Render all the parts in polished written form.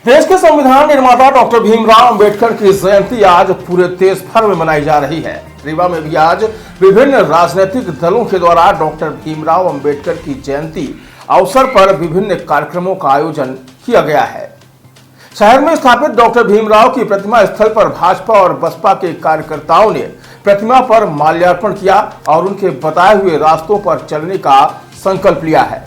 देश के संविधान निर्माता डॉक्टर भीमराव अंबेडकर की जयंती आज पूरे देश भर में मनाई जा रही है। रीवा में भी आज विभिन्न राजनीतिक दलों के द्वारा डॉक्टर भीमराव अंबेडकर की जयंती अवसर पर विभिन्न कार्यक्रमों का आयोजन किया गया है। शहर में स्थापित डॉक्टर भीमराव की प्रतिमा स्थल पर भाजपा और बसपा के कार्यकर्ताओं ने प्रतिमा पर माल्यार्पण किया और उनके बताए हुए रास्तों पर चलने का संकल्प लिया है।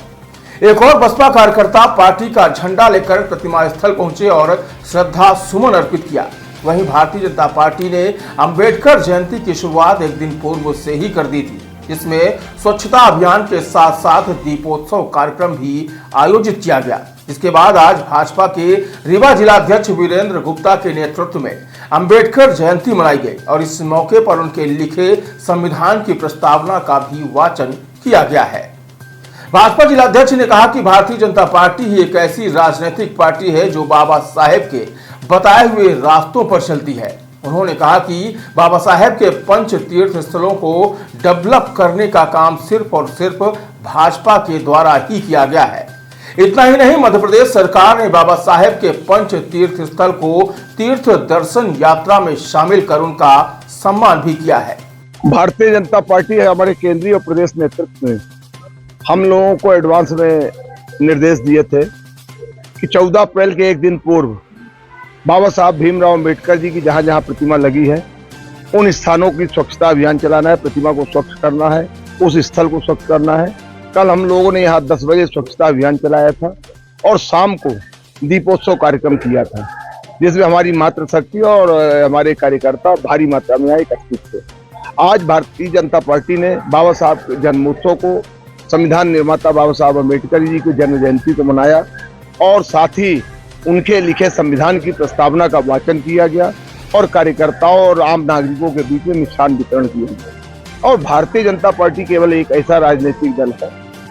एक और बसपा कार्यकर्ता पार्टी का झंडा लेकर प्रतिमा स्थल पहुंचे और श्रद्धा सुमन अर्पित किया। वहीं भारतीय जनता पार्टी ने अंबेडकर जयंती की शुरुआत एक दिन पूर्व से ही कर दी थी, जिसमें स्वच्छता अभियान के साथ साथ दीपोत्सव कार्यक्रम भी आयोजित किया गया। इसके बाद आज भाजपा के रीवा जिलाध्यक्ष वीरेंद्र गुप्ता के नेतृत्व में अंबेडकर जयंती मनाई गई और इस मौके पर उनके लिखे संविधान की प्रस्तावना का भी वाचन किया गया है। भाजपा जिलाध्यक्ष ने कहा कि भारतीय जनता पार्टी ही एक ऐसी राजनीतिक पार्टी है जो बाबा साहेब के बताए हुए रास्तों पर चलती है। उन्होंने कहा कि बाबा साहेब के पंच तीर्थ स्थलों को डेवलप करने का काम सिर्फ और सिर्फ भाजपा के द्वारा ही किया गया है। इतना ही नहीं, मध्य प्रदेश सरकार ने बाबा साहेब के पंच तीर्थ स्थल को तीर्थ दर्शन यात्रा में शामिल कर उनका सम्मान भी किया है। भारतीय जनता पार्टी हमारे केंद्रीय और प्रदेश नेतृत्व में हम लोगों को एडवांस में निर्देश दिए थे कि 14 अप्रैल के एक दिन पूर्व बाबा साहब भीमराव अंबेडकर जी की जहां जहां प्रतिमा लगी है उन स्थानों की स्वच्छता अभियान चलाना है, प्रतिमा को स्वच्छ करना है, उस स्थल को स्वच्छ करना है। कल हम लोगों ने यहाँ 10 बजे स्वच्छता अभियान चलाया था और शाम को दीपोत्सव कार्यक्रम किया था, जिसमें हमारी मातृशक्ति और हमारे कार्यकर्ता भारी मात्रा में एकत्रित थे। आज भारतीय जनता पार्टी ने बाबा साहब जन्मोत्सव को, संविधान निर्माता बाबा साहब अम्बेडकर जी की जन्म जयंती को मनाया और साथ ही उनके लिखे संविधान की प्रस्तावना का वाचन किया गया और कार्यकर्ताओं और आम नागरिकों के बीच में मिष्ठान वितरण किया गया। और भारतीय जनता पार्टी केवल एक ऐसा राजनीतिक दल है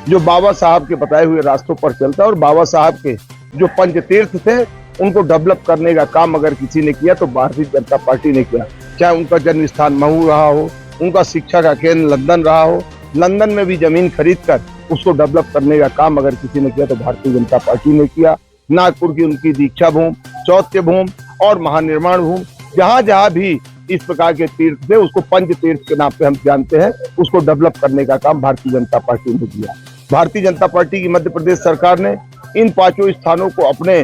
जो बाबा साहब के बताए हुए रास्तों पर चलता है और बाबा साहब के जो पंच तीर्थ थे उनको डेवलप करने का काम अगर किसी ने किया तो भारतीय जनता पार्टी ने किया। चाहे उनका जन्म स्थान महू रहा हो, उनका शिक्षा का केंद्र लंदन रहा हो, लंदन में भी जमीन खरीद कर उसको डेवलप करने का काम अगर किसी ने किया तो भारतीय जनता पार्टी ने किया। नागपुर की उनकी दीक्षा भूमि, चौथ्य भूमि और महानिर्माण भूमि, जहां जहां भी इस प्रकार के तीर्थ थे उसको पंच तीर्थ के नाम पे हम जानते हैं, उसको डेवलप करने का काम भारतीय जनता पार्टी ने किया। भारतीय जनता पार्टी की मध्य प्रदेश सरकार ने इन 5 स्थानों को अपने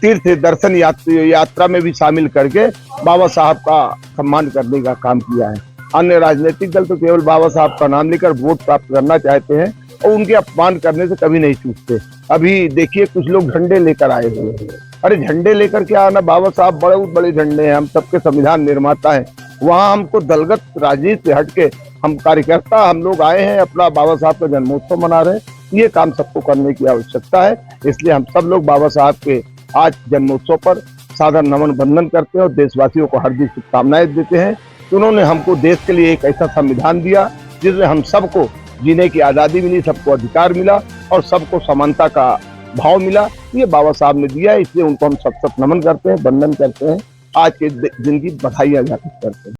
तीर्थ दर्शन यात्रा में भी शामिल करके बाबा साहब का सम्मान करने का काम किया है। अन्य राजनीतिक दल तो केवल बाबा साहब का नाम लेकर वोट प्राप्त करना चाहते हैं और उनके अपमान करने से कभी नहीं चूकते। अभी देखिए कुछ लोग झंडे लेकर आए हुए हैं। अरे झंडे लेकर क्या आना, बाबा साहब बहुत बड़े झंडे हैं, हम सबके संविधान निर्माता हैं। वहां हमको दलगत राजनीति से हटके हम कार्यकर्ता हम लोग आए हैं, अपना बाबा साहब का जन्मोत्सव मना रहे हैं। ये काम सबको करने की आवश्यकता है, इसलिए हम सब लोग बाबा साहब के आज जन्मोत्सव पर सादर नमन बंदन करते हैं और देशवासियों को हार्दिक शुभकामनाएं देते हैं। उन्होंने हमको देश के लिए एक ऐसा संविधान दिया जिसमें हम सबको जीने की आज़ादी मिली, सबको अधिकार मिला और सबको समानता का भाव मिला। ये बाबा साहब ने दिया है, इसलिए उनको हम सब नमन करते हैं, वंदन करते हैं, आज के दिन की बधाइयां ज्ञापित करते हैं।